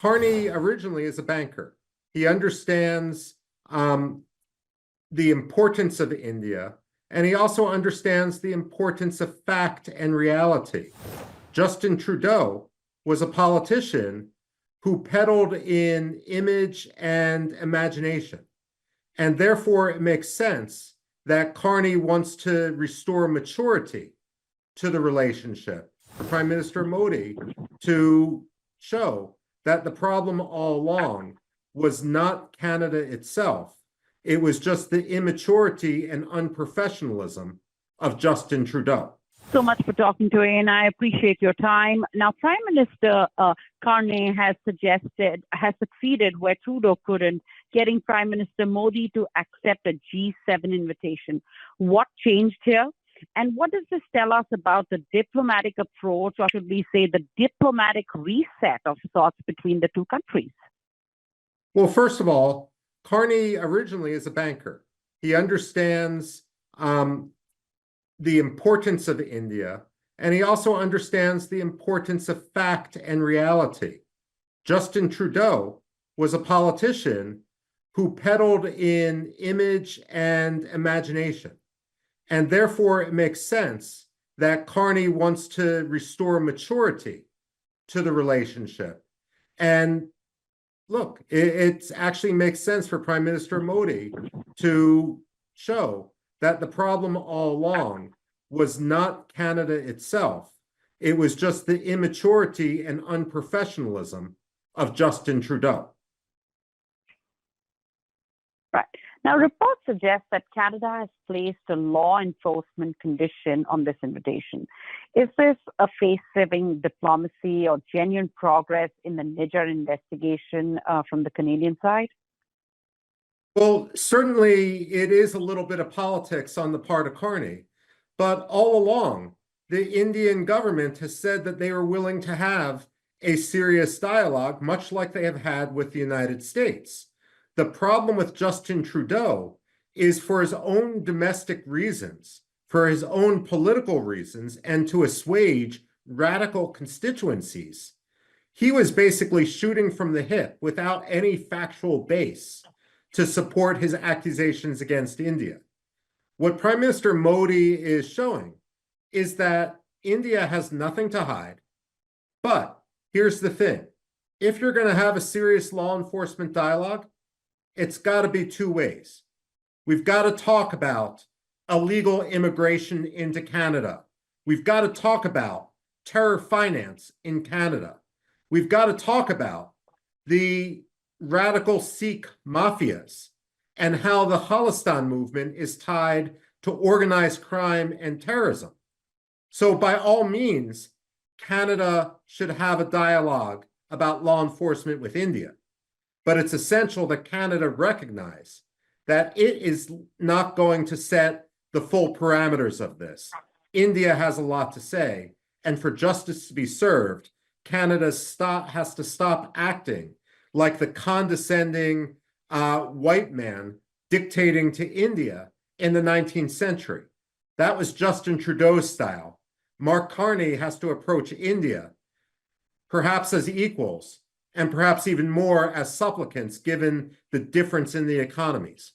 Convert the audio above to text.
Carney originally is a banker. He understands the importance of India, and he also understands the importance of fact and reality. Justin Trudeau was a politician who peddled in image and imagination. And therefore, it makes sense that Carney wants to restore maturity to the relationship for Prime Minister Modi to show that the problem all along was not Canada itself. It was just the immaturity and unprofessionalism of Justin Trudeau. So much for talking to me, and I appreciate your time. Now, Prime Minister Carney has succeeded where Trudeau couldn't, getting Prime Minister Modi to accept a G7 invitation. What changed here? And what does this tell us about the diplomatic approach, or should we say the diplomatic reset of sorts between the two countries? Well, first of all, Carney originally is a banker. He understands the importance of India, and he also understands the importance of fact and reality. Justin Trudeau was a politician who peddled in image and imagination. And therefore, it makes sense that Carney wants to restore maturity to the relationship. And look, it actually makes sense for Prime Minister Modi to show that the problem all along was not Canada itself. It was just the immaturity and unprofessionalism of Justin Trudeau. Right. Now, reports suggest that Canada has placed a law enforcement condition on this invitation. Is this a face-saving diplomacy or genuine progress in the Niger investigation from the Canadian side? Well, certainly it is a little bit of politics on the part of Carney, but all along, the Indian government has said that they are willing to have a serious dialogue, much like they have had with the United States. The problem with Justin Trudeau is for his own domestic reasons, for his own political reasons, and to assuage radical constituencies. He was basically shooting from the hip without any factual base to support his accusations against India. What Prime Minister Modi is showing is that India has nothing to hide. But here's the thing. If you're going to have a serious law enforcement dialogue, it's got to be two ways. We've got to talk about illegal immigration into Canada. We've got to talk about terror finance in Canada. We've got to talk about the radical Sikh mafias and how the Khalistan movement is tied to organized crime and terrorism. So by all means, Canada should have a dialogue about law enforcement with India. But it's essential that Canada recognize that it is not going to set the full parameters of this. India has a lot to say, and for justice to be served, Canada has to stop acting like the condescending white man dictating to India in the 19th century. That was Justin Trudeau's style. Mark Carney has to approach India perhaps as equals, and perhaps even more as supplicants, given the difference in the economies.